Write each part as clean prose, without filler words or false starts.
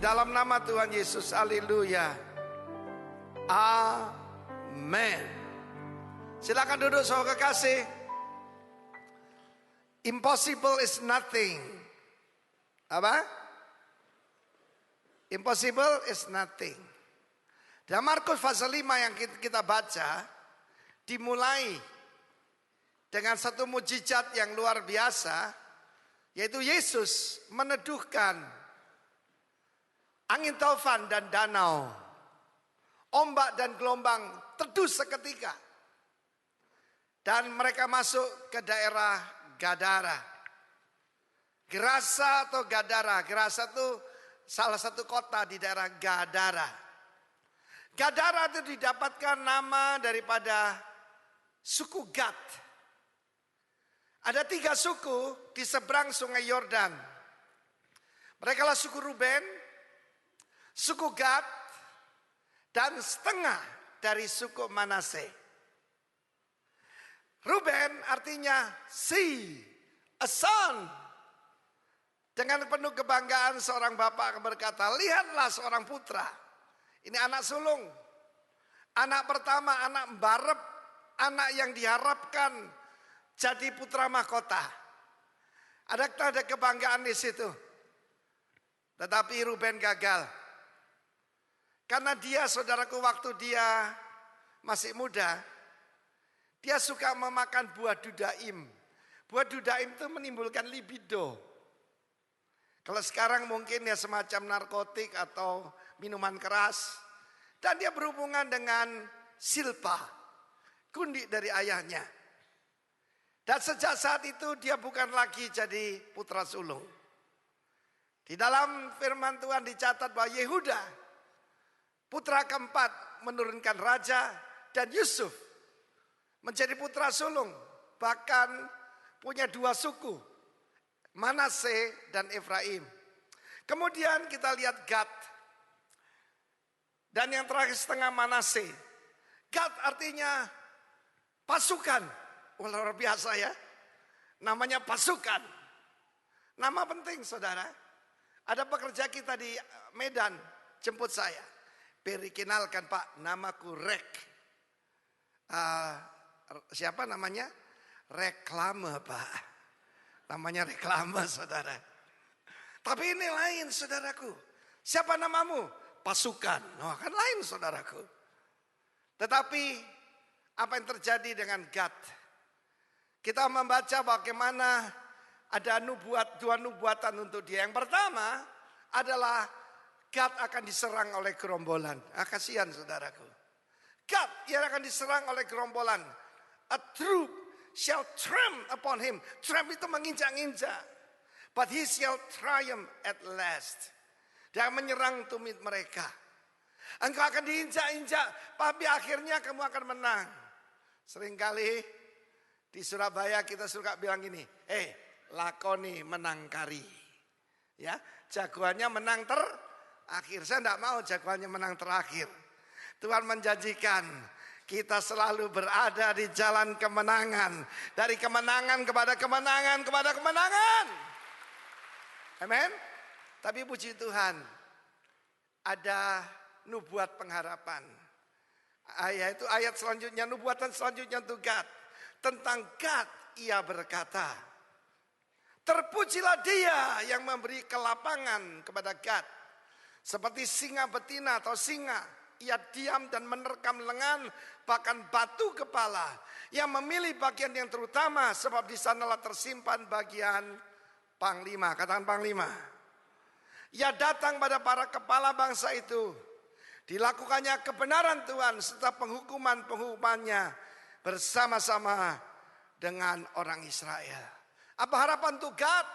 dalam nama Tuhan Yesus. Haleluya. Amin. Silakan duduk saudara kekasih. Impossible is nothing. Apa? Impossible is nothing. Dan Markus pasal 5 yang kita baca dimulai dengan satu mukjizat yang luar biasa, yaitu Yesus meneduhkan angin taufan dan danau, ombak dan gelombang teduh seketika. Dan mereka masuk ke daerah Gadara. Gerasa atau Gadara. Gerasa itu salah satu kota di daerah Gadara. Gadara itu didapatkan nama daripada suku Gad. Ada 3 suku di seberang sungai Yordan. Mereka adalah suku Ruben, suku Gad, dan setengah dari suku Manase. Ruben artinya see, a son. Dengan penuh kebanggaan seorang bapak berkata, lihatlah seorang putra. Ini anak sulung. Anak pertama, anak mbarep, anak yang diharapkan jadi putra mahkota. Ada kebanggaan di situ. Tetapi Ruben gagal. Karena dia, saudaraku, waktu dia masih muda, dia suka memakan buah dudaim. Buah dudaim itu menimbulkan libido. Kalau sekarang mungkin ya semacam narkotik atau minuman keras. Dan dia berhubungan dengan Silpa, kundi dari ayahnya. Dan sejak saat itu dia bukan lagi jadi putra sulung. Di dalam firman Tuhan dicatat bahwa Yehuda, putra keempat, menurunkan raja, dan Yusuf menjadi putra sulung. Bahkan punya 2 suku, Manase dan Efraim. Kemudian kita lihat Gad. Dan yang terakhir setengah Manase. Gad artinya pasukan. Wah, luar biasa ya. Namanya pasukan. Nama penting saudara. Ada pekerja kita di Medan jemput saya. Kenalkan Pak, namaku Rek. Siapa namanya? Reklame Pak. Namanya reklame saudara. Tapi ini lain saudaraku. Siapa namamu? Pasukan. Oh, kan lain saudaraku. Tetapi apa yang terjadi dengan Gad? Kita membaca bagaimana ada 2 nubuatan untuk dia. Yang pertama adalah Gad akan diserang oleh gerombolan. Kasihan saudaraku. Gad yang akan diserang oleh gerombolan. A troop shall tramp upon him. Tramp itu menginjak-injak. But he shall triumph at last. Dia menyerang tumit mereka. Engkau akan diinjak-injak, tapi akhirnya kamu akan menang. Seringkali di Surabaya kita suka bilang gini, lakoni menang kari. Ya, jagoannya menang terakhir. Saya tidak mau jagoannya menang terakhir. Tuhan menjanjikan kita selalu berada di jalan kemenangan. Dari kemenangan kepada kemenangan kepada kemenangan. Amin. Tapi puji Tuhan, ada nubuat pengharapan. Yaitu ayat selanjutnya, nubuatan selanjutnya untuk Gad. Tentang Gad ia berkata, terpujilah dia yang memberi kelapangan kepada Gad. Seperti singa betina atau singa, ia diam dan menerkam lengan, bahkan batu kepala. Yang memilih bagian yang terutama, sebab di sanalah tersimpan bagian panglima. Katakan panglima. Ia datang pada para kepala bangsa itu. Dilakukannya kebenaran Tuhan serta penghukuman-penghukumannya bersama-sama dengan orang Israel. Apa harapan untuk Gad?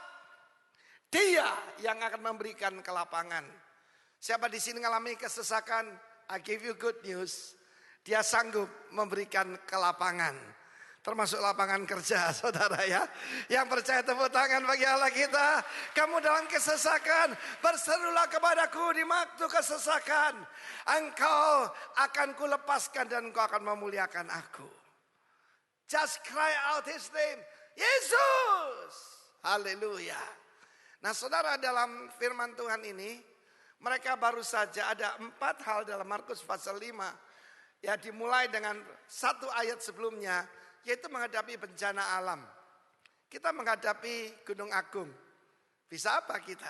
Dia yang akan memberikan kelapangan. Siapa di sini mengalami kesesakan? I give you good news. Dia sanggup memberikan kelapangan. Termasuk lapangan kerja saudara ya. Yang percaya tepuk tangan bagi Allah kita. Kamu dalam kesesakan, berserulah kepadaku di waktu kesesakan. Engkau akan kulepaskan dan engkau akan memuliakan aku. Just cry out his name. Yesus. Haleluya. Nah saudara, dalam firman Tuhan ini, Mereka baru saja ada 4 hal dalam Markus pasal 5. Ya, dimulai dengan 1 ayat sebelumnya, yaitu menghadapi bencana alam. Kita menghadapi Gunung Agung. Bisa apa kita?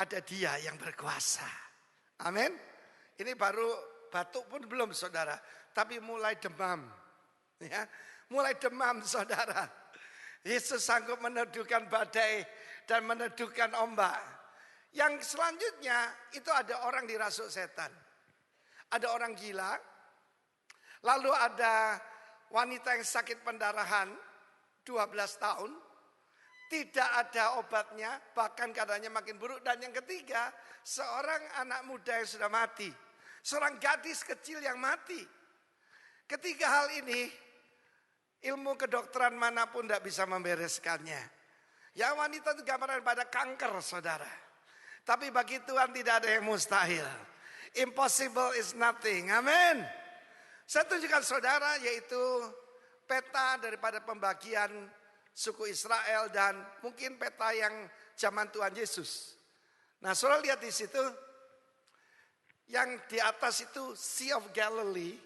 Ada Dia yang berkuasa. Amin. Ini baru batuk pun belum saudara, tapi mulai demam. Ya, mulai demam saudara. Yesus sanggup meneduhkan badai dan meneduhkan ombak. Yang selanjutnya itu ada orang dirasuk setan. Ada orang gila. Lalu ada wanita yang sakit pendarahan 12 tahun. Tidak ada obatnya, bahkan keadaannya makin buruk. Dan yang ketiga, seorang anak muda yang sudah mati. Seorang gadis kecil yang mati. Ketiga hal ini, ilmu kedokteran manapun tidak bisa membereskannya. Yang wanita itu gambaran pada kanker saudara. Tapi bagi Tuhan tidak ada yang mustahil. Impossible is nothing. Amin. Saya tunjukkan saudara yaitu peta daripada pembagian suku Israel dan mungkin peta yang zaman Tuhan Yesus. Nah, saudara lihat di situ. Yang di atas itu Sea of Galilee,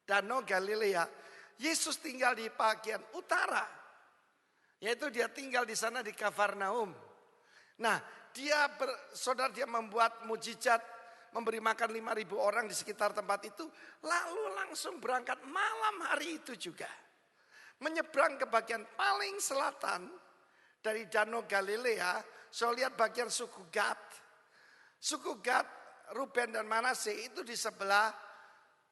Danau Galilea. Yesus tinggal di bagian utara. Yaitu dia tinggal di sana di Kafarnaum. Nah, saudara dia membuat mujizat, memberi makan 5.000 orang di sekitar tempat itu. Lalu langsung berangkat malam hari itu juga. Menyeberang ke bagian paling selatan dari Danau Galilea. Saya lihat bagian suku Gad. Suku Gad, Ruben dan Manase itu di sebelah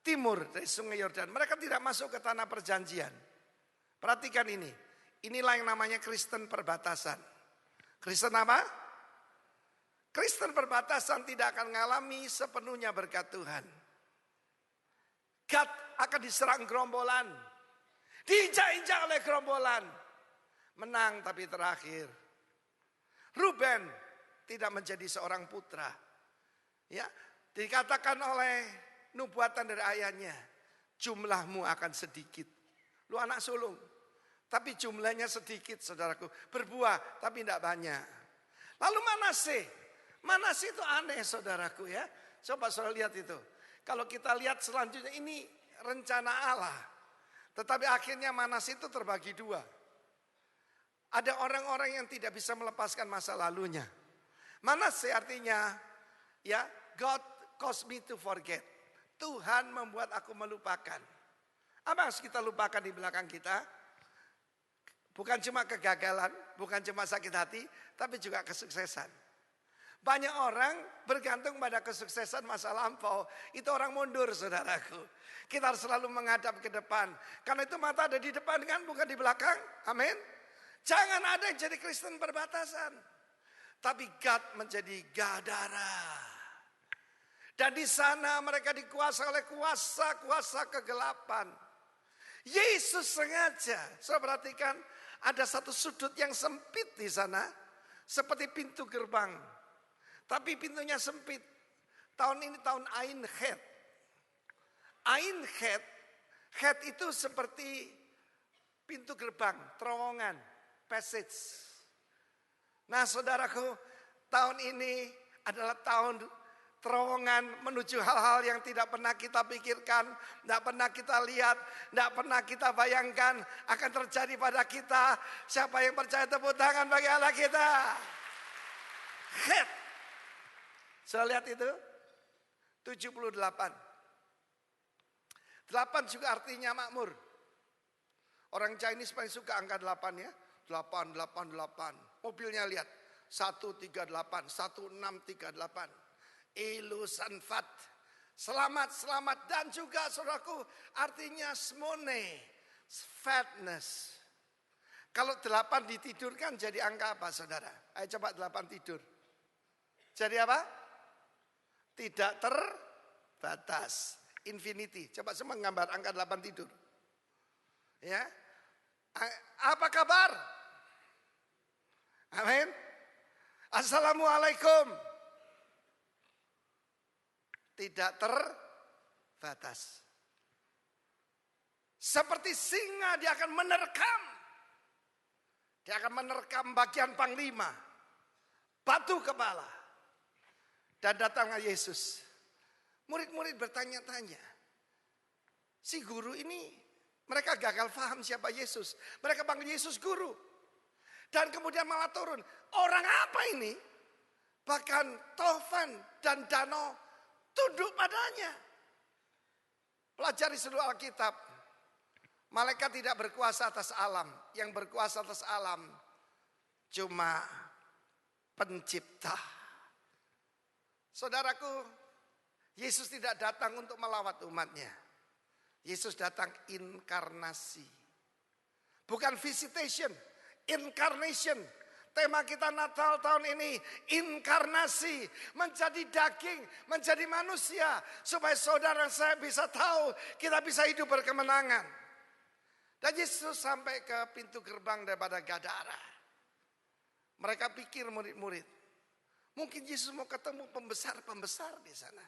timur dari sungai Yordan. Mereka tidak masuk ke tanah perjanjian. Perhatikan ini. Inilah yang namanya Kristen perbatasan. Kristen apa? Kristen perbatasan tidak akan mengalami sepenuhnya berkat Tuhan. Gad akan diserang gerombolan. Diinjak-injak oleh gerombolan. Menang tapi terakhir. Ruben tidak menjadi seorang putra. Ya, dikatakan oleh nubuatan dari ayahnya, jumlahmu akan sedikit. Lu anak sulung, tapi jumlahnya sedikit saudaraku. Berbuah tapi tidak banyak. Lalu Manase itu aneh saudaraku ya. Coba saudara lihat itu. Kalau kita lihat selanjutnya ini rencana Allah. Tetapi akhirnya Manase itu terbagi 2. Ada orang-orang yang tidak bisa melepaskan masa lalunya. Manase artinya ya, God caused me to forget. Tuhan membuat aku melupakan. Apa yang harus kita lupakan di belakang kita? Bukan cuma kegagalan, bukan cuma sakit hati, tapi juga kesuksesan. Banyak orang bergantung pada kesuksesan masa lampau. Itu orang mundur saudaraku. Kita harus selalu menghadap ke depan. Karena itu mata ada di depan kan, bukan di belakang. Amin. Jangan ada yang jadi Kristen perbatasan. Tapi Gad menjadi Gadara. Dan di sana mereka dikuasai oleh kuasa-kuasa kegelapan. Yesus sengaja, saya perhatikan ada satu sudut yang sempit di sana. Seperti pintu gerbang. Tapi pintunya sempit. Tahun ini tahun Ain Het. Ain Het. Het itu seperti pintu gerbang, terowongan, passage. Nah saudaraku, tahun ini adalah tahun terowongan menuju hal-hal yang tidak pernah kita pikirkan, tidak pernah kita lihat, tidak pernah kita bayangkan akan terjadi pada kita. Siapa yang percaya tepuk tangan bagi Allah kita. Het. Saya lihat itu 78. 8 juga artinya makmur. Orang Chinese paling suka angka 8 ya. 8, 8, 8. Mobilnya lihat. 138, 1638. Elu Sanfat. Selamat, selamat. Dan juga saudaraku artinya smone. Fatness. Kalau 8 ditidurkan jadi angka apa saudara? Ayo coba 8 tidur. Jadi apa? Tidak terbatas. Infinity. Coba semua gambar angka 8 tidur. Ya. Apa kabar? Amin. Assalamualaikum. Tidak terbatas. Seperti singa dia akan menerkam. Dia akan menerkam bagian panglima. Batu kepala. Dan datanglah Yesus. Murid-murid bertanya-tanya. Si guru ini, mereka gagal paham siapa Yesus. Mereka panggil Yesus guru. Dan kemudian malah turun. Orang apa ini? Bahkan Tovan dan danau tunduk padanya. Pelajari seluruh Alkitab. Malaikat tidak berkuasa atas alam. Yang berkuasa atas alam cuma pencipta. Saudaraku, Yesus tidak datang untuk melawat umatnya. Yesus datang inkarnasi. Bukan visitation, incarnation. Tema kita Natal tahun ini, inkarnasi, menjadi daging, menjadi manusia. Supaya saudara dan saya bisa tahu, kita bisa hidup berkemenangan. Dan Yesus sampai ke pintu gerbang daripada Gadara. Mereka pikir murid-murid, mungkin Yesus mau ketemu pembesar-pembesar di sana.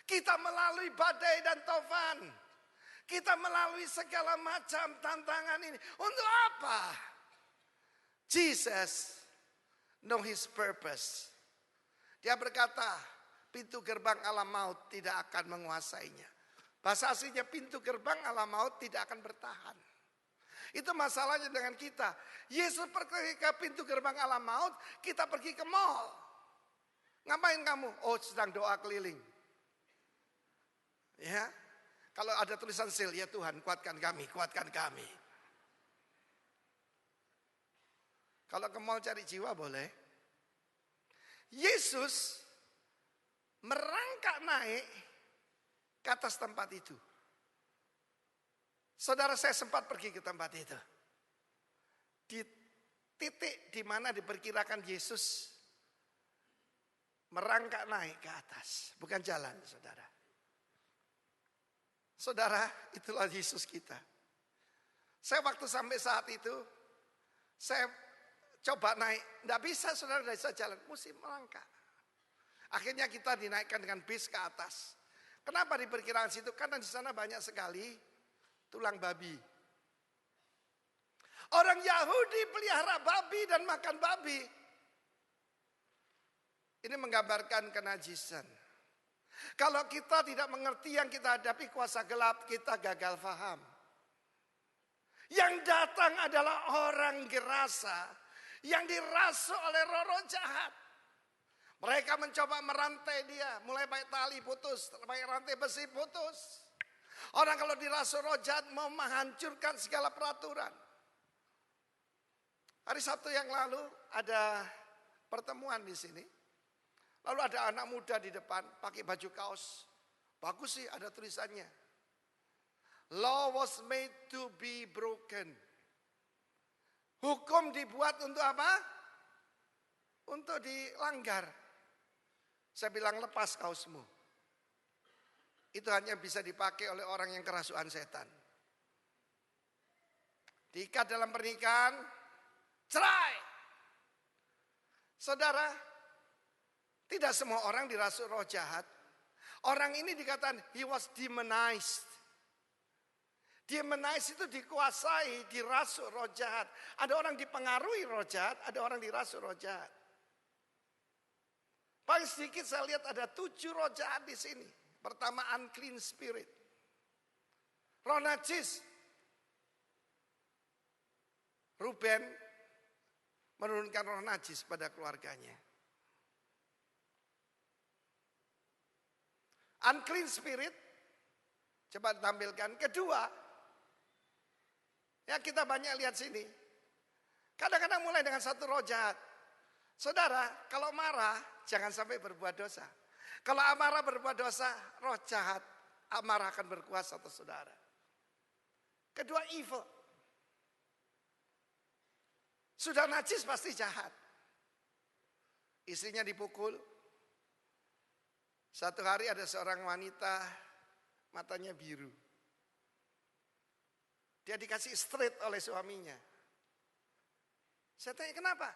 Kita melalui badai dan tofan. Kita melalui segala macam tantangan ini. Untuk apa? Jesus know his purpose. Dia berkata, pintu gerbang alam maut tidak akan menguasainya. Bahasa aslinya pintu gerbang alam maut tidak akan bertahan. Itu masalahnya dengan kita. Yesus pergi ke pintu gerbang alam maut, kita pergi ke mall. Ngapain kamu? Oh, sedang doa keliling. Ya, kalau ada tulisan seal, ya Tuhan kuatkan kami, kuatkan kami. Kalau ke mall cari jiwa boleh. Yesus merangkak naik ke atas tempat itu. Saudara, saya sempat pergi ke tempat itu. Di titik di mana diperkirakan Yesus merangkak naik ke atas. Bukan jalan, saudara. Saudara, itulah Yesus kita. Saya waktu sampai saat itu, saya coba naik. Tidak bisa, saudara, tidak bisa jalan. Mesti melangkah. Akhirnya kita dinaikkan dengan bis ke atas. Kenapa di perkiraan situ? Karena di sana banyak sekali tulang babi. Orang Yahudi pelihara babi dan makan babi. Ini menggambarkan kenajisan. Kalau kita tidak mengerti yang kita hadapi kuasa gelap, kita gagal faham. Yang datang adalah orang gerasa yang dirasuk oleh roh-roh jahat. Mereka mencoba merantai dia, mulai pakai tali putus, pakai rantai besi putus. Orang kalau dirasuk roh jahat mau menghancurkan segala peraturan. Hari Sabtu yang lalu ada pertemuan di sini. Lalu ada anak muda di depan pakai baju kaos. Bagus sih, ada tulisannya. Law was made to be broken. Hukum dibuat untuk apa? Untuk dilanggar. Saya bilang lepas kaosmu. Itu hanya bisa dipakai oleh orang yang kerasukan setan. Diikat dalam pernikahan, cerai. Saudara, tidak semua orang dirasuk roh jahat. Orang ini dikatakan he was demonized. Demonized itu dikuasai, dirasuk roh jahat. Ada orang dipengaruhi roh jahat, ada orang dirasuk roh jahat. Paling sedikit saya lihat ada 7 roh jahat di sini. Pertama, unclean spirit. Roh najis. Ruben menurunkan roh najis pada keluarganya. Unclean spirit. Coba tampilkan. Kedua, ya kita banyak lihat sini. Kadang-kadang mulai dengan satu roh jahat. Saudara, kalau marah jangan sampai berbuat dosa. Kalau amarah berbuat dosa, roh jahat, amarah akan berkuasa atas saudara. Kedua, evil. Sudah najis pasti jahat. Istrinya dipukul. Satu hari ada seorang wanita, matanya biru. Dia dikasih straight oleh suaminya. Saya tanya kenapa?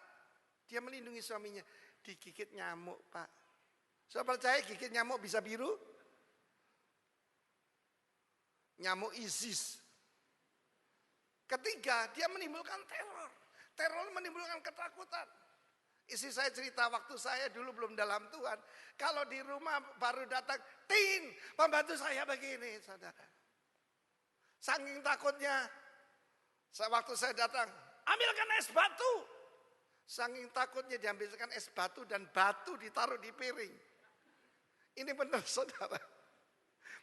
Dia melindungi suaminya. Digigit nyamuk, Pak. Saya percaya gigit nyamuk bisa biru? Nyamuk ISIS. Ketiga, dia menimbulkan teror. Teror menimbulkan ketakutan. Istri saya cerita waktu saya dulu belum dalam Tuhan. Kalau di rumah baru datang, ting, pembantu saya begini, saudara. Saking takutnya, waktu saya datang, ambilkan es batu. Saking takutnya diambilkan es batu dan batu ditaruh di piring. Ini benar saudara.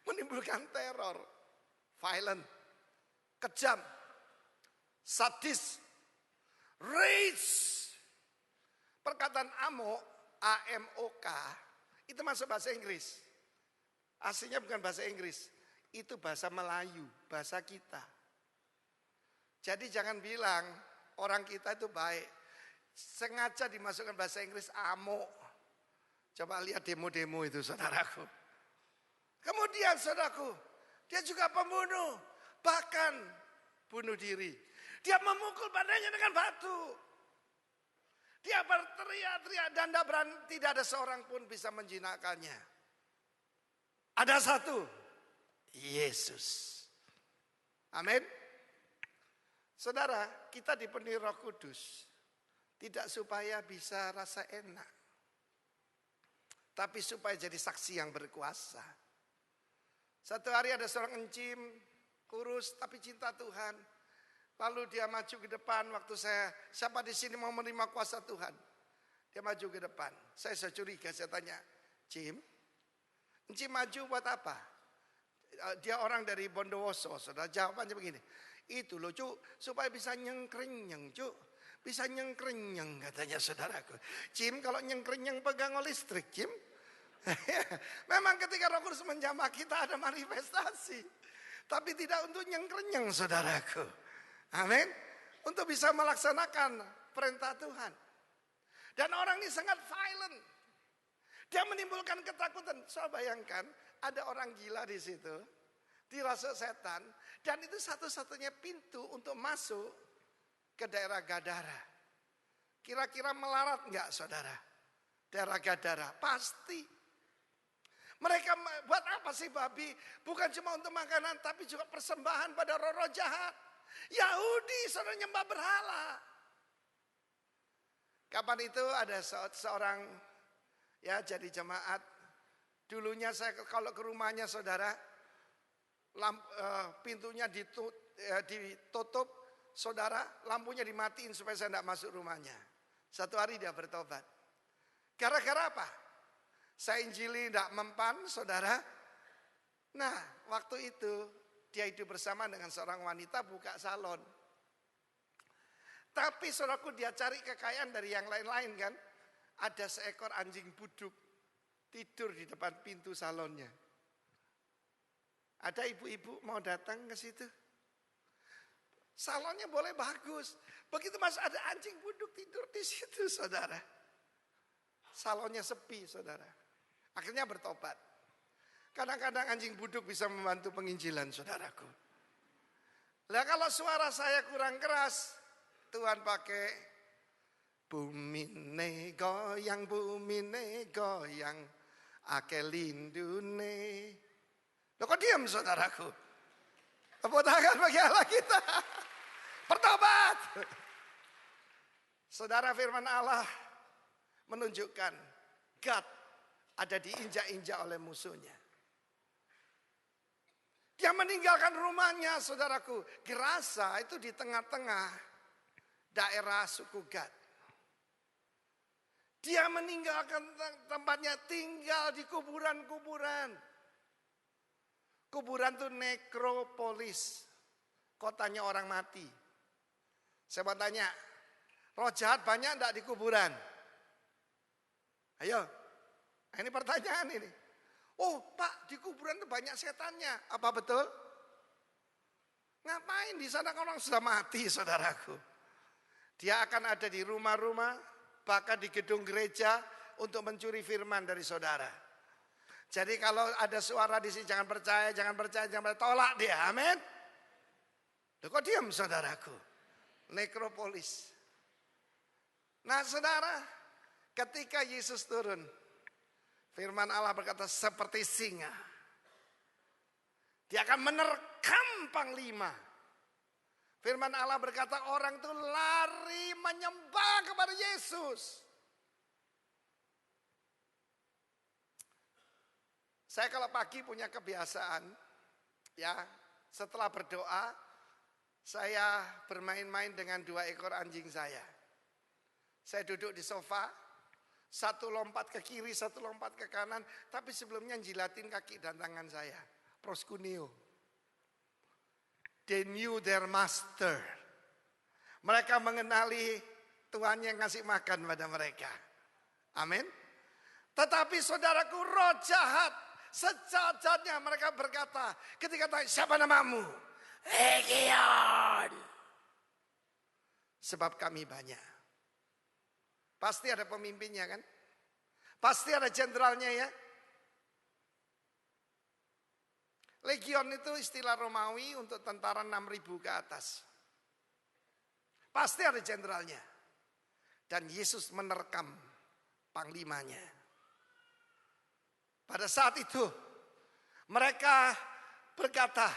Menimbulkan teror, violent, kejam, sadis, rage. Perkataan amok, A-M-O-K, itu masuk bahasa Inggris. Aslinya bukan bahasa Inggris, itu bahasa Melayu, bahasa kita. Jadi jangan bilang orang kita itu baik. Sengaja dimasukkan bahasa Inggris amok. Coba lihat demo-demo itu saudaraku. Kemudian saudaraku, dia juga pembunuh, bahkan bunuh diri. Dia memukul badannya dengan batu. Dia berteriak-teriak dan tidak ada seorang pun bisa menjinakkannya. Ada satu, Yesus. Amin. Saudara, kita dipenuhi Roh Kudus. Tidak supaya bisa rasa enak. Tapi supaya jadi saksi yang berkuasa. Satu hari ada seorang encim, kurus tapi cinta Tuhan. Lalu dia maju ke depan waktu siapa di sini mau menerima kuasa Tuhan? Dia maju ke depan. Saya curiga, saya tanya, Cim maju buat apa? Dia orang dari Bondowoso, saudara. Jawabannya begini, itu loh Cuk, supaya bisa nyengkrenyeng Cuk. Bisa nyengkrenyeng katanya saudaraku. Cim kalau nyengkrenyeng pegang listrik Cim. Memang ketika Roh Kudus menjamah kita ada manifestasi. Tapi tidak untuk nyengkrenyeng saudaraku. Amin. Untuk bisa melaksanakan perintah Tuhan. Dan orang ini sangat violent. Dia menimbulkan ketakutan. So bayangkan ada orang gila di situ. Dirasuk setan. Dan itu satu-satunya pintu untuk masuk ke daerah Gadara. Kira-kira melarat enggak saudara? Daerah Gadara. Pasti. Mereka buat apa sih babi? Bukan cuma untuk makanan tapi juga persembahan pada roh-roh jahat. Yahudi saudara nyembah berhala. Kapan itu ada seorang ya jadi jemaat. Dulunya saya kalau ke rumahnya saudara, pintunya ditutup, saudara, lampunya dimatiin supaya saya tidak masuk rumahnya. Satu hari dia bertobat. Gara-gara apa? Saya injili tidak mempan saudara. Nah waktu itu dia hidup bersama dengan seorang wanita buka salon. Tapi saudaraku dia cari kekayaan dari yang lain-lain kan. Ada seekor anjing buduk tidur di depan pintu salonnya. Ada ibu-ibu mau datang ke situ. Salonnya boleh bagus. Begitu masuk ada anjing buduk tidur di situ saudara. Salonnya sepi saudara. Akhirnya bertobat. Kadang-kadang anjing buduk bisa membantu penginjilan saudaraku. Lah kalau suara saya kurang keras, Tuhan pakai bumi goyang, ake lindune. Loh kok diam saudaraku? Tepuk tangan bagi Allah kita. Bertobat. Saudara firman Allah menunjukkan God ada diinjak-injak oleh musuhnya. Dia meninggalkan rumahnya saudaraku. Gerasa itu di tengah-tengah daerah suku Gad. Dia meninggalkan tempatnya tinggal di kuburan-kuburan. Kuburan itu nekropolis. Kotanya orang mati. Saya mau tanya, roh jahat banyak enggak di kuburan? Ayo, nah, ini pertanyaan ini. Oh Pak, di kuburan itu banyak setannya. Apa betul? Ngapain di sana orang sudah mati saudaraku. Dia akan ada di rumah-rumah, bahkan di gedung gereja untuk mencuri firman dari saudara. Jadi kalau ada suara di sini jangan percaya, tolak dia. Amin. Loh, kok diam saudaraku? Nekropolis. Nah saudara, ketika Yesus turun, firman Allah berkata seperti singa. Dia akan menerkam panglima. Firman Allah berkata orang itu lari menyembah kepada Yesus. Saya kalau pagi punya kebiasaan, ya setelah berdoa, saya bermain-main dengan 2 ekor anjing saya. Saya duduk di sofa, satu lompat ke kiri, satu lompat ke kanan, tapi sebelumnya jilatin kaki dan tangan saya. Proskuneo. They knew their master. Mereka mengenali Tuhan yang ngasih makan pada mereka. Amin. Tetapi saudaraku, roh jahat sejahat-jahatnya mereka berkata, ketika tanya, siapa namamu? Legion. Sebab kami banyak. Pasti ada pemimpinnya kan? Pasti ada jenderalnya ya. Legion itu istilah Romawi untuk tentara 6.000 ke atas. Pasti ada jenderalnya. Dan Yesus menerkam panglimanya. Pada saat itu mereka berkata,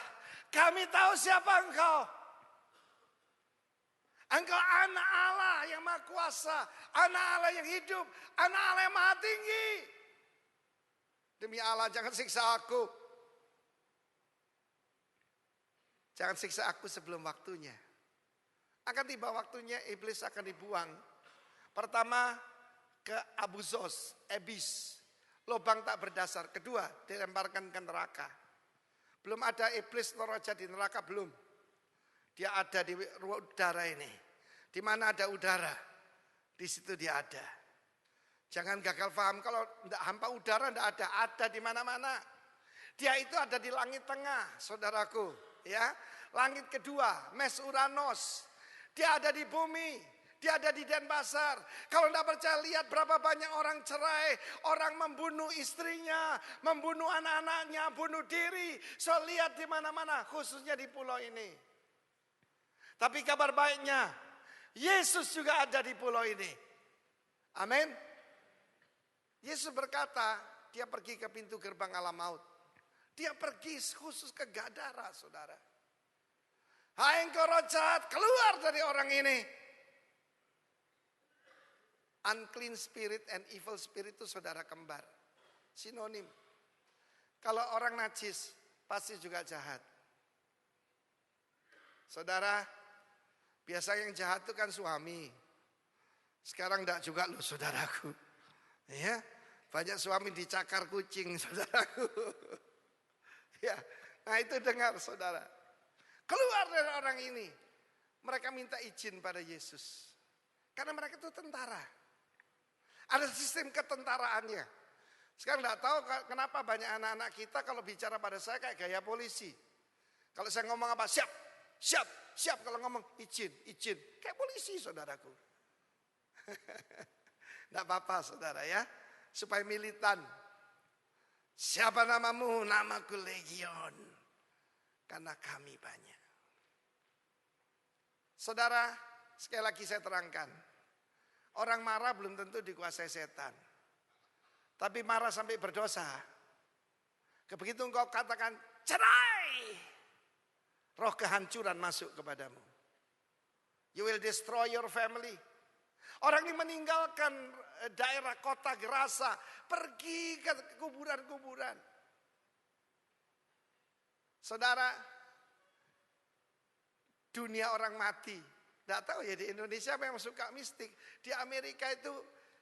kami tahu siapa engkau. Engkau anak Allah yang maha kuasa, anak Allah yang hidup, anak Allah yang maha tinggi. Demi Allah jangan siksa aku. Jangan siksa aku sebelum waktunya. Akan tiba waktunya iblis akan dibuang. Pertama ke Abu Zos, Ebis. Lubang tak berdasar. Kedua, dilemparkan ke neraka. Belum ada iblis roja di neraka, belum. Dia ada di udara ini. Di mana ada udara, di situ dia ada. Jangan gagal paham, kalau tidak hampa udara tidak ada. Ada di mana-mana. Dia itu ada di langit tengah, saudaraku. Ya, langit kedua, Mes Uranos. Dia ada di bumi. Dia ada di Denpasar. Kalau tidak percaya, lihat berapa banyak orang cerai. Orang membunuh istrinya, membunuh anak-anaknya, bunuh diri. So lihat di mana-mana, khususnya di pulau ini. Tapi kabar baiknya, Yesus juga ada di pulau ini. Amin. Yesus berkata, dia pergi ke pintu gerbang alam maut. Dia pergi khusus ke Gadara, saudara. Hai engkau roh jahat, keluar dari orang ini. Unclean spirit and evil spirit itu saudara kembar. Sinonim. Kalau orang najis pasti juga jahat. Saudara, biasa yang jahat itu kan suami. Sekarang enggak juga loh saudaraku. Ya, banyak suami dicakar kucing saudaraku. Ya, nah itu dengar saudara. Keluar dari orang ini. Mereka minta izin pada Yesus. Karena mereka itu tentara. Ada sistem ketentaraannya. Sekarang enggak tahu kenapa banyak anak-anak kita kalau bicara pada saya kayak gaya polisi. Kalau saya ngomong apa, siap, siap, siap. Kalau ngomong izin, izin. Kayak polisi saudaraku. Enggak apa-apa saudara ya. Supaya militan. Siapa namamu? Namaku Legion. Karena kami banyak. Saudara, sekali lagi saya terangkan. Orang marah belum tentu dikuasai setan. Tapi marah sampai berdosa. Begitu engkau katakan cerai. Roh kehancuran masuk kepadamu. You will destroy your family. Orang ini meninggalkan daerah kota Gerasa. Pergi ke kuburan-kuburan. Saudara, dunia orang mati. Tidak tahu ya di Indonesia memang suka mistik. Di Amerika itu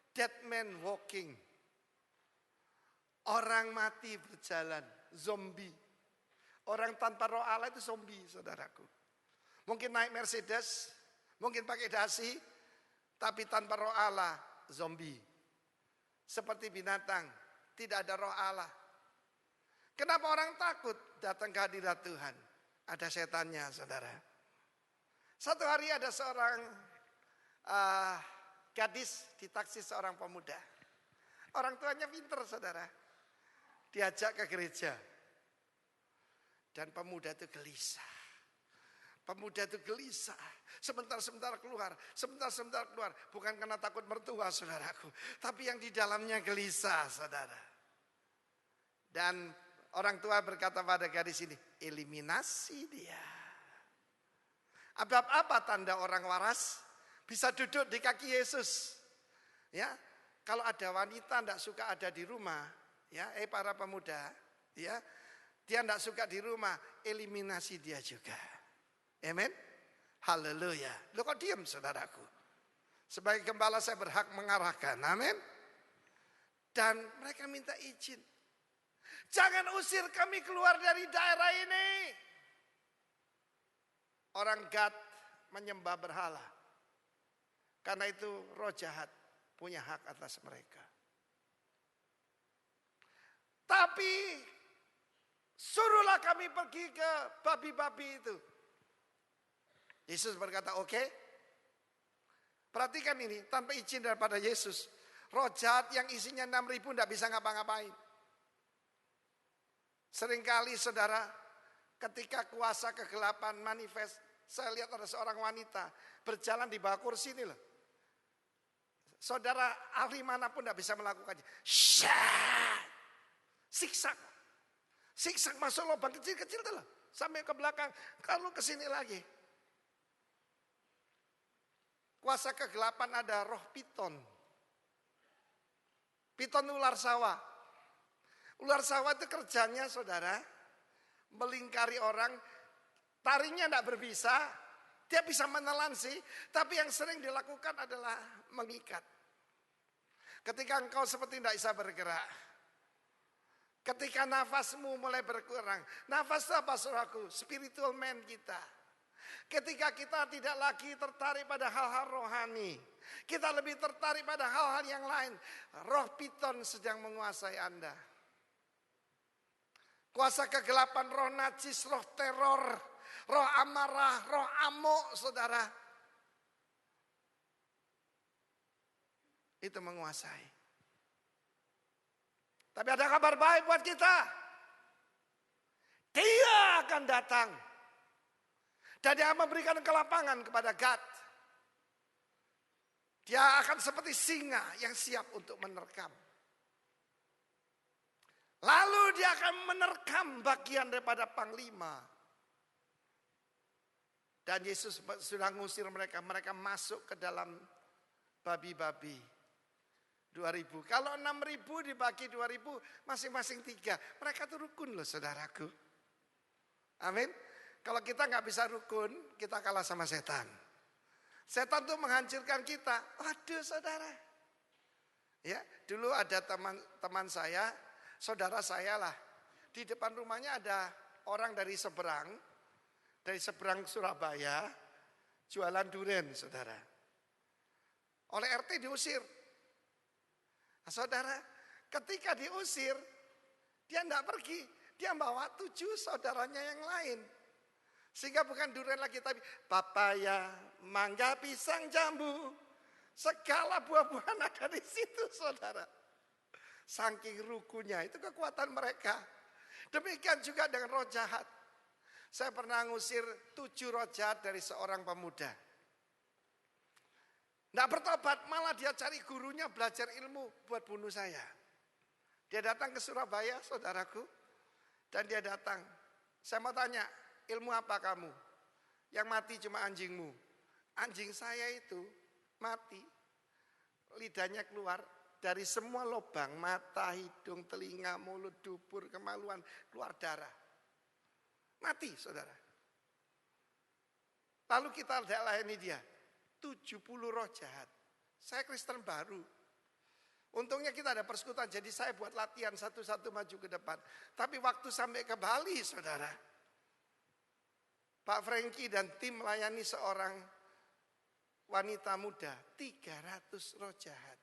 dead man walking. Orang mati berjalan, zombie. Orang tanpa roh Allah itu zombie saudaraku. Mungkin naik Mercedes, mungkin pakai dasi, tapi tanpa roh Allah, zombie. Seperti binatang, tidak ada roh Allah. Kenapa orang takut datang ke hadirat Tuhan? Ada setannya saudara. Satu hari ada seorang gadis ditaksir seorang pemuda. Orang tuanya pinter saudara. Diajak ke gereja. Dan pemuda itu gelisah. Pemuda itu gelisah. Sebentar-sebentar keluar. Sebentar-sebentar keluar. Bukan karena takut mertua saudaraku. Tapi yang di dalamnya gelisah saudara. Dan orang tua berkata pada gadis ini. Eliminasi dia. Apa tanda orang waras? Bisa duduk di kaki Yesus. Ya, kalau ada wanita tidak suka ada di rumah, ya, para pemuda, Ya, dia tidak suka di rumah, eliminasi dia juga. Amen. Haleluya. Lo kok diam saudaraku? Sebagai gembala saya berhak mengarahkan. Amin. Dan mereka minta izin. Jangan usir kami keluar dari daerah ini. Orang Gad menyembah berhala. Karena itu roh jahat punya hak atas mereka. Tapi suruhlah kami pergi ke babi-babi itu. Yesus berkata, oke. Perhatikan ini, tanpa izin daripada Yesus. Roh jahat yang isinya 6.000 tidak bisa ngapa-ngapain. Seringkali saudara, ketika kuasa kegelapan manifest, saya lihat ada seorang wanita berjalan di bawah kursi ini loh. Saudara, ahli manapun tidak bisa melakukannya. Siksak. Siksak masuk lubang kecil-kecil tuh loh. Sampai ke belakang, kalau ke sini lagi. Kuasa kegelapan ada roh piton. Piton ular sawah. Ular sawah itu kerjanya saudara, melingkari orang, taringnya tidak berbisa, dia bisa menelan sih, tapi yang sering dilakukan adalah mengikat. Ketika engkau seperti tidak bisa bergerak, ketika nafasmu mulai berkurang, nafas itu apa saudaraku? Spiritual man kita. Ketika kita tidak lagi tertarik pada hal-hal rohani, kita lebih tertarik pada hal-hal yang lain. Roh piton sedang menguasai Anda. Kuasa kegelapan, roh najis, roh teror, roh amarah, roh amok, saudara. Itu menguasai. Tapi ada kabar baik buat kita. Dia akan datang. Dan dia memberikan kelapangan kepada Gad. Dia akan seperti singa yang siap untuk menerkam. Lalu dia akan menerkam bagian daripada panglima. Dan Yesus sudah ngusir mereka. Mereka masuk ke dalam babi-babi. 2.000. Kalau 6.000 dibagi 2.000, masing-masing 3. Mereka itu rukun loh saudaraku. Amin. Kalau kita nggak bisa rukun, kita kalah sama setan. Setan tuh menghancurkan kita. Waduh saudara. Ya, dulu ada teman saya, saudara saya lah. Di depan rumahnya ada orang dari seberang Surabaya, jualan durian saudara. Oleh RT diusir. Nah, saudara, ketika diusir, dia tidak pergi. Dia bawa 7 saudaranya yang lain. Sehingga bukan durian lagi, tapi papaya, mangga, pisang, jambu. Segala buah-buahan ada di situ saudara. Saking rukunya, itu kekuatan mereka. Demikian juga dengan roh jahat. Saya pernah ngusir 7 roh jahat dari seorang pemuda. Nggak bertobat, malah dia cari gurunya belajar ilmu buat bunuh saya. Dia datang ke Surabaya, saudaraku. Dan dia datang. Saya mau tanya, ilmu apa kamu? Yang mati cuma anjingmu. Anjing saya itu mati. Lidahnya keluar dari semua lubang. Mata, hidung, telinga, mulut, dubur, kemaluan. Keluar darah. Mati saudara. Lalu kita layani dia. 70 roh jahat. Saya Kristen baru. Untungnya kita ada persekutuan, jadi saya buat latihan satu-satu maju ke depan. Tapi waktu sampai ke Bali, saudara, Pak Franky dan tim melayani seorang wanita muda, 300 roh jahat.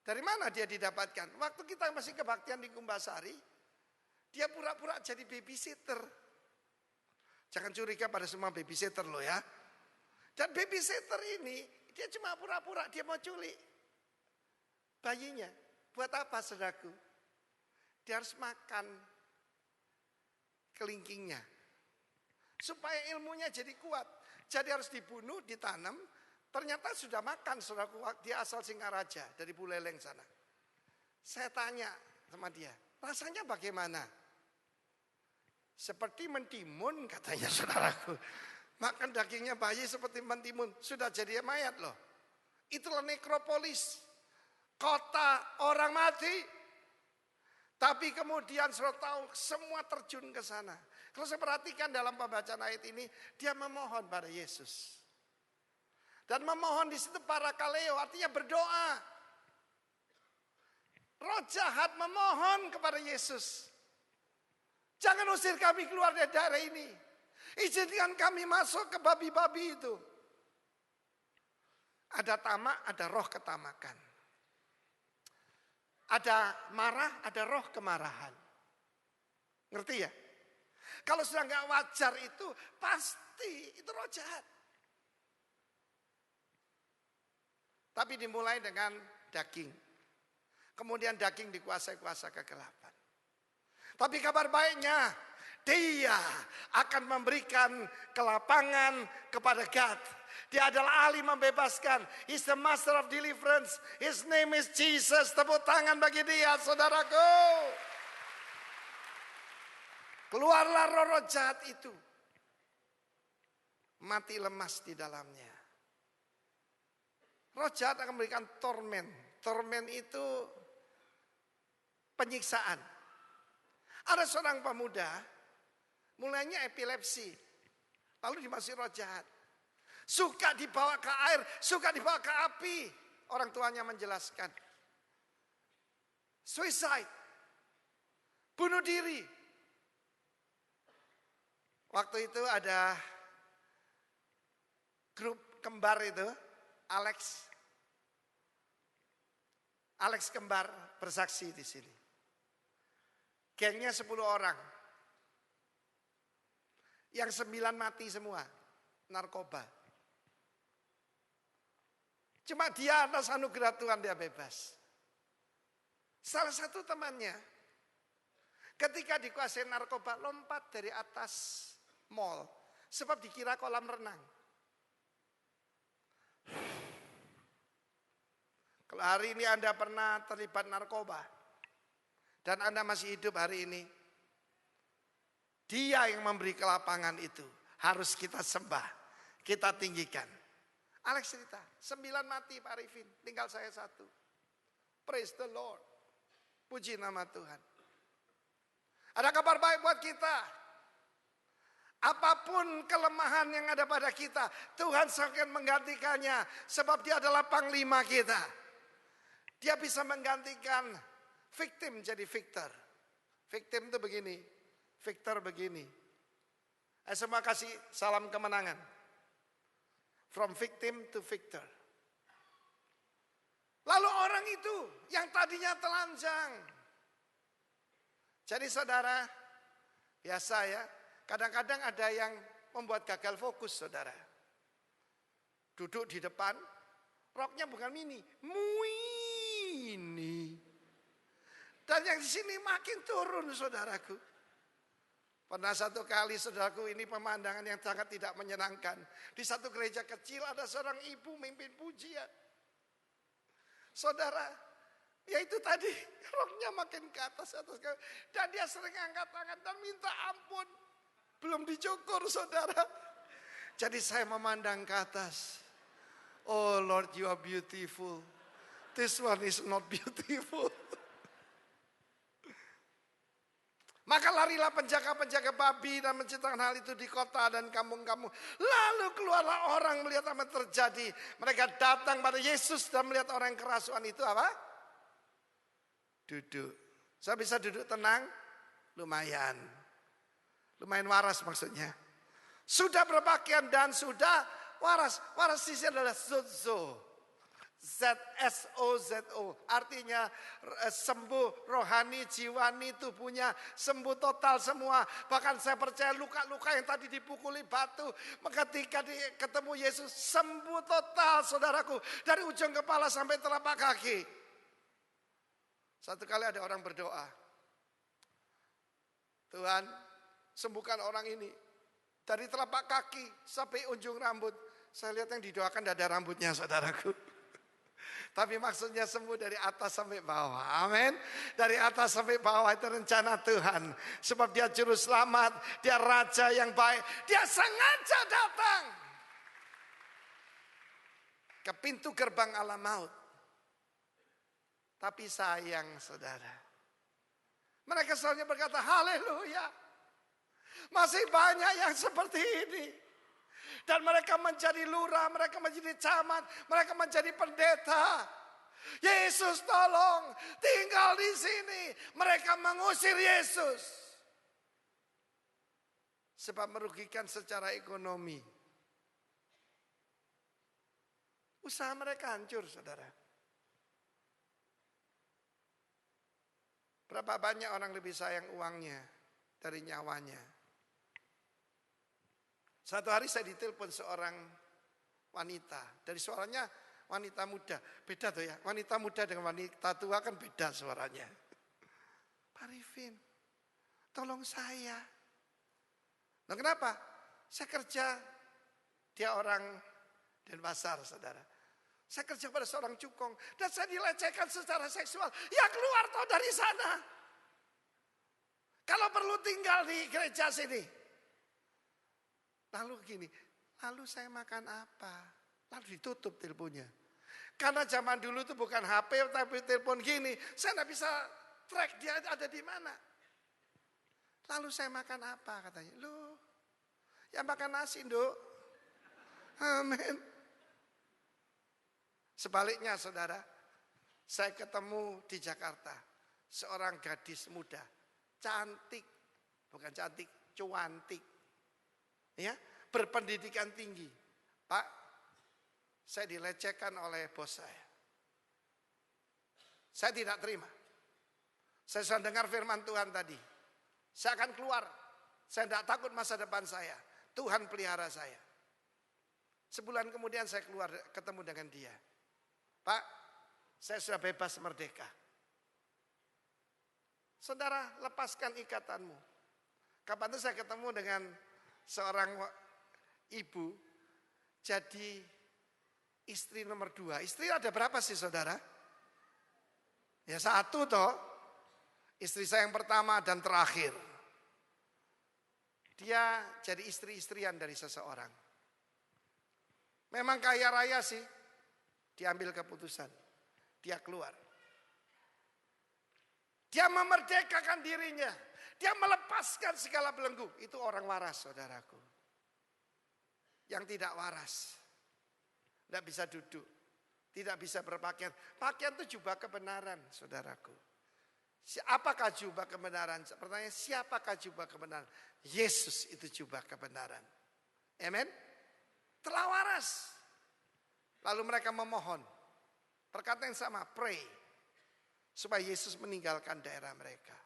Dari mana dia didapatkan? Waktu kita masih kebaktian di Kumbasari, dia pura-pura jadi babysitter. Jangan curiga pada semua babysitter loh ya. Dan babysitter ini, dia cuma pura-pura, dia mau culik bayinya. Buat apa saudaraku? Dia harus makan kelingkingnya. Supaya ilmunya jadi kuat. Jadi harus dibunuh, ditanam. Ternyata sudah makan saudaraku. Dia asal Singaraja dari Buleleng sana. Saya tanya sama dia, rasanya bagaimana? Seperti mentimun katanya saudaraku. Makan dagingnya bayi seperti mentimun. Sudah jadi mayat loh. Itulah nekropolis. Kota orang mati. Tapi kemudian saudara tahu semua terjun ke sana. Kalau saya perhatikan dalam pembacaan ayat ini, dia memohon pada Yesus. Dan memohon di situ parakaleo, artinya berdoa. Roh jahat memohon kepada Yesus. Jangan usir kami keluar dari daerah ini. Izinkan kami masuk ke babi-babi itu. Ada tamak, ada roh ketamakan. Ada marah, ada roh kemarahan. Ngerti ya? Kalau sudah nggak wajar itu, pasti itu roh jahat. Tapi dimulai dengan daging. Kemudian daging dikuasai kuasa kegelapan. Tapi kabar baiknya, dia akan memberikan kelapangan kepada God. Dia adalah ahli membebaskan. He's the master of deliverance. His name is Jesus. Tepuk tangan bagi dia, saudaraku. Keluarlah roh-roh jahat itu. Mati lemas di dalamnya. Roh jahat akan memberikan torment. Torment itu penyiksaan. Ada seorang pemuda, mulainya epilepsi. Lalu dimasuki roh jahat. Suka dibawa ke air, suka dibawa ke api. Orang tuanya menjelaskan. Suicide. Bunuh diri. Waktu itu ada grup kembar itu, Alex kembar bersaksi di sini. Gengnya 10 orang. Yang 9 mati semua, narkoba. Cuma dia atas anugerah Tuhan dia bebas. Salah satu temannya ketika dikuasai narkoba lompat dari atas mall sebab dikira kolam renang. Kalau hari ini Anda pernah terlibat narkoba dan Anda masih hidup hari ini, dia yang memberi kelapangan itu harus kita sembah, kita tinggikan. Alex cerita, 9 mati Pak Arifin, tinggal saya 1. Praise the Lord. Puji nama Tuhan. Ada kabar baik buat kita. Apapun kelemahan yang ada pada kita, Tuhan akan menggantikannya. Sebab dia adalah panglima kita. Dia bisa menggantikan victim jadi victor. Victim itu begini, victor begini. Semua kasih salam kemenangan. From victim to victor. Lalu orang itu yang tadinya telanjang. Jadi saudara, biasa ya, kadang-kadang ada yang membuat gagal fokus saudara. Duduk di depan, roknya bukan mini, mini. Dan yang di sini makin turun saudaraku. Pernah satu kali saudaraku, ini pemandangan yang sangat tidak menyenangkan. Di satu gereja kecil ada seorang ibu mimpin pujian. Saudara, ya itu tadi roknya makin ke atas. Dan dia sering angkat tangan dan minta ampun. Belum dicukur saudara. Jadi saya memandang ke atas. Oh Lord, you are beautiful. This one is not beautiful. Maka larilah penjaga-penjaga babi dan menciptakan hal itu di kota dan kampung-kampung. Lalu keluarlah orang melihat apa yang terjadi. Mereka datang pada Yesus dan melihat orang yang kerasuan itu apa? Duduk. Saya bisa duduk tenang? Lumayan. Lumayan waras maksudnya. Sudah berpakaian dan sudah waras. Waras di sini adalah sozo. Z-S-O-Z-O. Artinya sembuh rohani, jiwani, tubuhnya sembuh total semua. Bahkan saya percaya luka-luka yang tadi dipukuli batu, ketika ketemu Yesus sembuh total saudaraku. Dari ujung kepala sampai telapak kaki. Satu kali ada orang berdoa. Tuhan sembuhkan orang ini. Dari telapak kaki sampai ujung rambut. Saya lihat yang didoakan tidak ada rambutnya saudaraku. Tapi maksudnya sembuh dari atas sampai bawah. Amin. Dari atas sampai bawah itu rencana Tuhan. Sebab dia juru selamat. Dia raja yang baik. Dia sengaja datang ke pintu gerbang alam maut. Tapi sayang saudara. Mereka selalu berkata, haleluya. Masih banyak yang seperti ini. Dan mereka menjadi lurah, mereka menjadi camat, mereka menjadi pendeta. Yesus tolong, tinggal di sini. Mereka mengusir Yesus. Sebab merugikan secara ekonomi. Usaha mereka hancur, saudara. Berapa banyak orang lebih sayang uangnya dari nyawanya. Satu hari saya ditelepon seorang wanita. Dari suaranya wanita muda. Beda tuh ya, wanita muda dengan wanita tua kan beda suaranya. Pak Arifin, tolong saya. Nah kenapa? Saya kerja, dia orang Denpasar, saudara. Saya kerja pada seorang cukong dan saya dilecehkan secara seksual. Ya keluar toh dari sana. Kalau perlu tinggal di gereja sini. Lalu gini, lalu saya makan apa? Lalu ditutup teleponnya. Karena zaman dulu itu bukan HP tapi telepon gini. Saya tidak bisa track dia ada di mana. Lalu saya makan apa katanya? Loh, ya makan nasi Nduk. Amin. Sebaliknya saudara, saya ketemu di Jakarta. Seorang gadis muda, cantik. Bukan cantik, cuantik. Ya, berpendidikan tinggi. Pak, saya dilecehkan oleh bos saya. Saya tidak terima. Saya sudah dengar firman Tuhan tadi. Saya akan keluar. Saya tidak takut masa depan saya. Tuhan pelihara saya. Sebulan kemudian saya keluar ketemu dengan dia. Pak, saya sudah bebas merdeka. Saudara, lepaskan ikatanmu. Kapan itu saya ketemu dengan seorang ibu jadi istri nomor 2. Istri ada berapa sih saudara? Ya 1 toh. Istri saya yang pertama dan terakhir. Dia jadi istri-istrian dari seseorang. Memang kaya raya sih. Diambil keputusan. Dia keluar. Dia memerdekakan dirinya. Dia melepaskan segala belenggu. Itu orang waras saudaraku. Yang tidak waras. Tidak bisa duduk. Tidak bisa berpakaian. Pakaian itu jubah kebenaran saudaraku. Apakah jubah kebenaran? Pertanyaan, siapakah jubah kebenaran? Yesus itu jubah kebenaran. Amen. Telah waras. Lalu mereka memohon. Perkataan yang sama, pray. Supaya Yesus meninggalkan daerah mereka.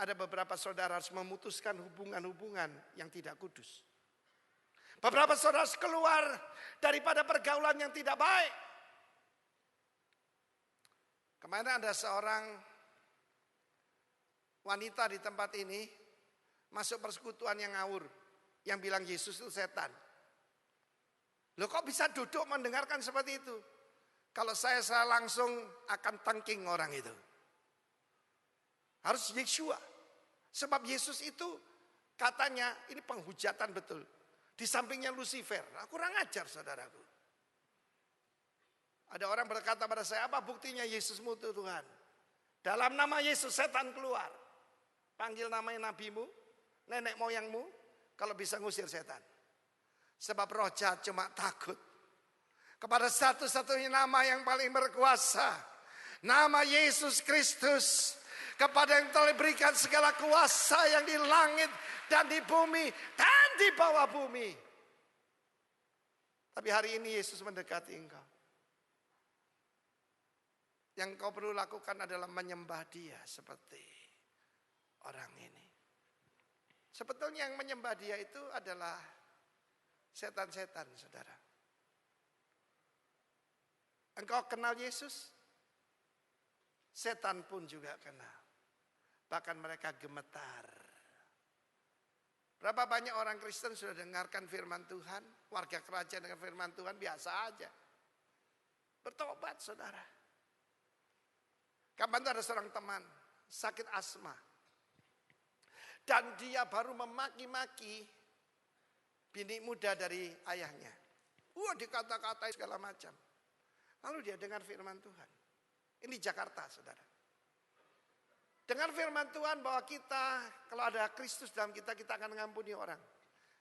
Ada beberapa saudara harus memutuskan hubungan-hubungan yang tidak kudus. Beberapa saudara harus keluar daripada pergaulan yang tidak baik. Kemarin ada seorang wanita di tempat ini masuk persekutuan yang ngawur. Yang bilang Yesus itu setan. Loh kok bisa duduk mendengarkan seperti itu? Kalau saya langsung akan tangking orang itu. Harus Yeshua. Sebab Yesus itu katanya ini penghujatan betul. Di sampingnya Lucifer. Nah, kurang ajar saudaraku. Ada orang berkata pada saya, apa buktinya Yesusmu itu Tuhan? Dalam nama Yesus setan keluar. Panggil namanya nabimu, nenek moyangmu. Kalau bisa ngusir setan. Sebab roh jahat cuma takut. Kepada satu-satunya nama yang paling berkuasa. Nama Yesus Kristus. Kepada yang telah diberikan segala kuasa yang di langit dan di bumi dan di bawah bumi. Tapi hari ini Yesus mendekati engkau. Yang kau perlu lakukan adalah menyembah Dia seperti orang ini. Sebetulnya yang menyembah Dia itu adalah setan-setan, saudara. Engkau kenal Yesus? Setan pun juga kenal. Bahkan mereka gemetar. Berapa banyak orang Kristen sudah dengarkan firman Tuhan, warga kerajaan dengan firman Tuhan biasa aja. Bertobat saudara. Kapan itu ada seorang teman sakit asma. Dan dia baru memaki-maki bini muda dari ayahnya. Dikata-katai segala macam. Lalu dia dengar firman Tuhan. Ini Jakarta, saudara. Dengar firman Tuhan bahwa kita, kalau ada Kristus dalam kita, kita akan mengampuni orang.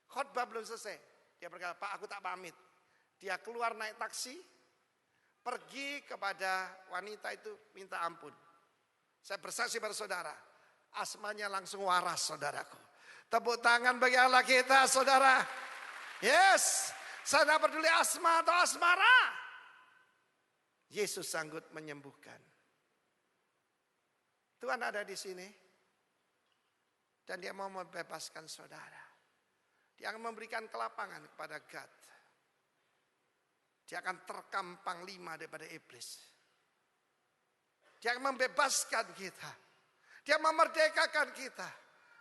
Khotbah belum selesai. Dia berkata, Pak, aku tak pamit. Dia keluar naik taksi, pergi kepada wanita itu minta ampun. Saya bersaksi pada saudara, asmanya langsung waras, saudaraku. Tepuk tangan bagi Allah kita, saudara. Yes, saya tidak peduli asma atau asmara. Yesus sanggup menyembuhkan. Tuhan ada di sini. Dan dia mau membebaskan saudara. Dia akan memberikan kelapangan kepada God. Dia akan terkampang 5 daripada iblis. Dia akan membebaskan kita. Dia memerdekakan kita.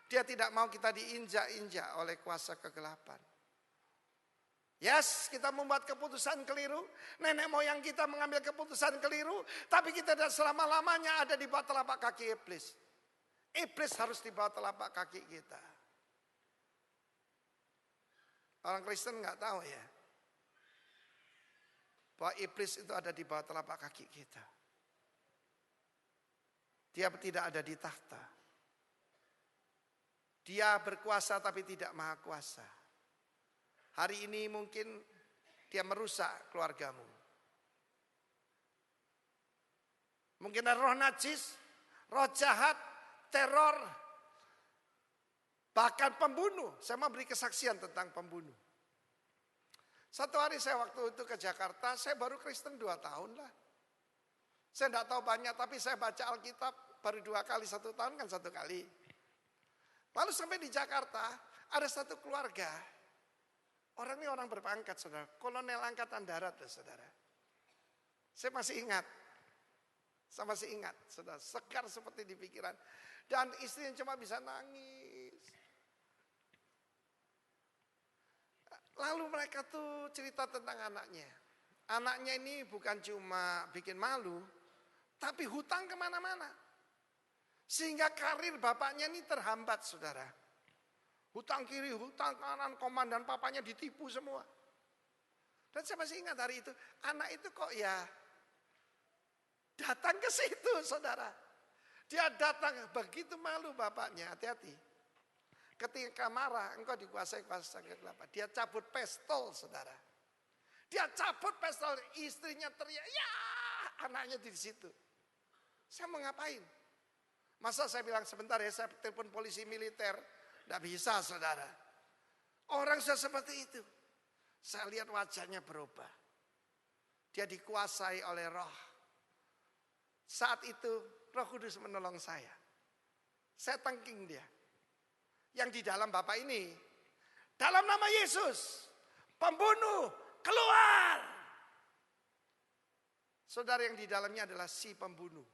Dia tidak mau kita diinjak-injak oleh kuasa kegelapan. Yes, kita membuat keputusan keliru. Nenek moyang kita mengambil keputusan keliru. Tapi kita tidak selama-lamanya ada di bawah telapak kaki iblis. Iblis harus di bawah telapak kaki kita. Orang Kristen nggak tahu ya. Bahwa iblis itu ada di bawah telapak kaki kita. Dia tidak ada di tahta. Dia berkuasa tapi tidak maha kuasa. Hari ini mungkin dia merusak keluargamu. Mungkin ada roh najis, roh jahat, teror, bahkan pembunuh. Saya mau beri kesaksian tentang pembunuh. Satu hari saya waktu itu ke Jakarta, saya baru Kristen 2 tahun lah. Saya tidak tahu banyak, tapi saya baca Alkitab baru 2 kali, 1 tahun kan 1 kali. Lalu sampai di Jakarta, ada satu keluarga. Orang ini orang berpangkat, saudara. Kolonel Angkatan Darat, saudara. Saya masih ingat. Saya masih ingat, saudara. Segar seperti di pikiran. Dan istrinya cuma bisa nangis. Lalu mereka tuh cerita tentang anaknya. Anaknya ini bukan cuma bikin malu, tapi hutang kemana-mana. Sehingga karir bapaknya ini terhambat, saudara. Hutang kiri, hutang kanan, komandan papanya ditipu semua. Dan saya masih ingat hari itu, anak itu kok ya datang ke situ, saudara. Dia datang, begitu malu bapaknya, hati-hati. Ketika marah, engkau dikuasai kuasa kegelapan. Dia cabut pistol, saudara. Dia cabut pistol, istrinya teriak, ya, anaknya di situ. Saya mau ngapain? Masa saya bilang sebentar ya, saya telepon polisi militer. Tidak bisa, saudara. Orang sudah seperti itu. Saya lihat wajahnya berubah. Dia dikuasai oleh roh. Saat itu Roh Kudus menolong saya. Saya tangking dia. Yang di dalam Bapak ini. Dalam nama Yesus. Pembunuh, keluar. Saudara, yang di dalamnya adalah si pembunuh.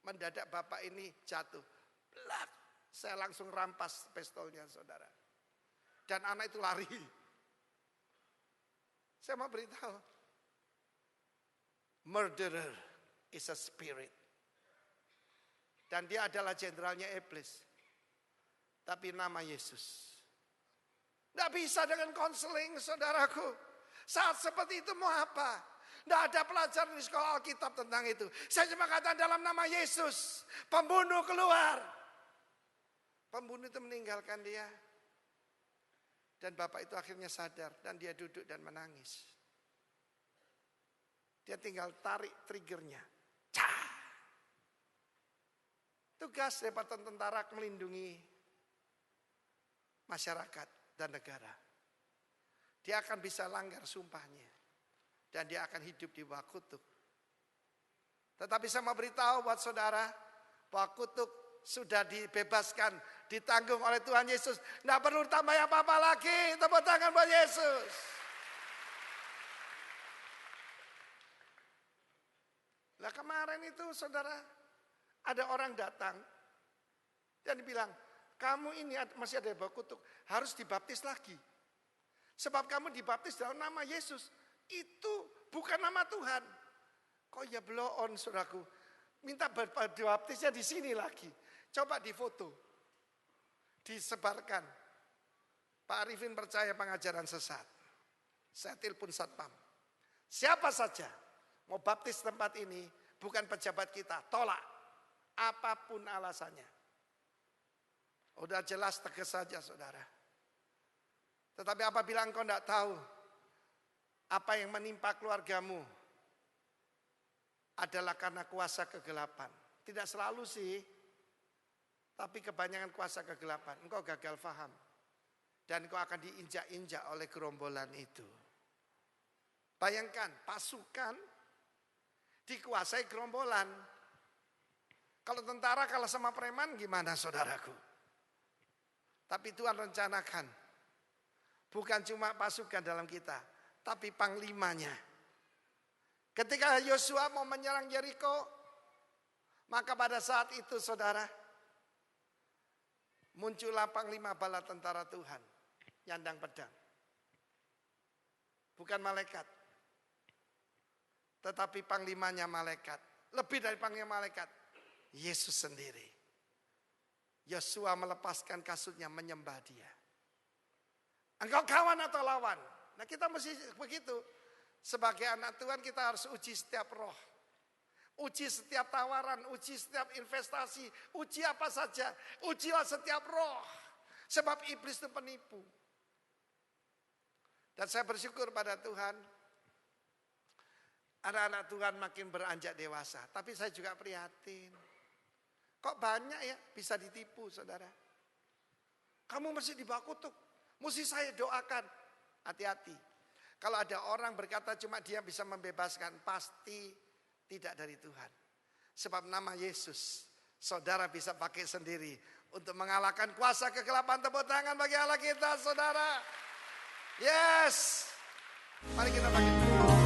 Mendadak Bapak ini jatuh. Belak. Saya langsung rampas pistolnya, saudara. Dan anak itu lari. Saya mau beritahu. Murderer is a spirit. Dan dia adalah jenderalnya iblis. Tapi nama Yesus. Tidak bisa dengan konseling, saudaraku. Saat seperti itu mau apa? Tidak ada pelajaran di sekolah Alkitab tentang itu. Saya cuma katakan dalam nama Yesus. Pembunuh keluar. Pembunuh itu meninggalkan dia. Dan bapak itu akhirnya sadar. Dan dia duduk dan menangis. Dia tinggal tarik triggernya. Cah! Tugas daripada tentara melindungi masyarakat dan negara. Dia akan bisa langgar sumpahnya. Dan dia akan hidup di bawah kutuk. Tetapi saya mau beritahu buat saudara. Bahwa kutuk sudah dibebaskan, ditanggung oleh Tuhan Yesus. Tidak perlu tambah apa-apa lagi. Tepuk tangan buat Yesus. Lah kemarin itu saudara, ada orang datang dan bilang, kamu ini masih ada bau kutuk, harus dibaptis lagi. Sebab kamu dibaptis dalam nama Yesus. Itu bukan nama Tuhan. Kok ya blow on, saudaraku. Minta dibaptisnya di sini lagi. Coba difoto, disebarkan. Pak Arifin percaya pengajaran sesat. Saya telepon satpam. Siapa saja mau baptis tempat ini, bukan pejabat kita, tolak. Apapun alasannya. Udah jelas tegas saja saudara. Tetapi apabila engkau tidak tahu apa yang menimpa keluargamu adalah karena kuasa kegelapan. Tidak selalu sih, tapi kebanyakan kuasa kegelapan. Engkau gagal paham. Dan engkau akan diinjak-injak oleh gerombolan itu. Bayangkan pasukan dikuasai gerombolan. Kalau tentara kalah sama preman gimana saudaraku? Tapi Tuhan rencanakan. Bukan cuma pasukan dalam kita, tapi panglimanya. Ketika Yosua mau menyerang Yeriko, maka pada saat itu saudara, muncullah panglima bala tentara Tuhan, nyandang pedang. Bukan malaikat, tetapi panglimanya malaikat. Lebih dari panglima malaikat, Yesus sendiri. Yosua melepaskan kasutnya menyembah dia. Engkau kawan atau lawan? Nah kita mesti begitu. Sebagai anak Tuhan kita harus uji setiap roh. Uji setiap tawaran, uji setiap investasi, uji apa saja. Ujilah setiap roh. Sebab iblis itu penipu. Dan saya bersyukur pada Tuhan. Anak-anak Tuhan makin beranjak dewasa. Tapi saya juga prihatin. Kok banyak ya bisa ditipu saudara. Kamu mesti dibawa kutuk. Mesti saya doakan. Hati-hati. Kalau ada orang berkata cuma dia bisa membebaskan. Pasti tidak dari Tuhan. Sebab nama Yesus. Saudara bisa pakai sendiri. Untuk mengalahkan kuasa kegelapan. Tepuk tangan bagi Allah kita saudara. Yes. Mari kita pakai.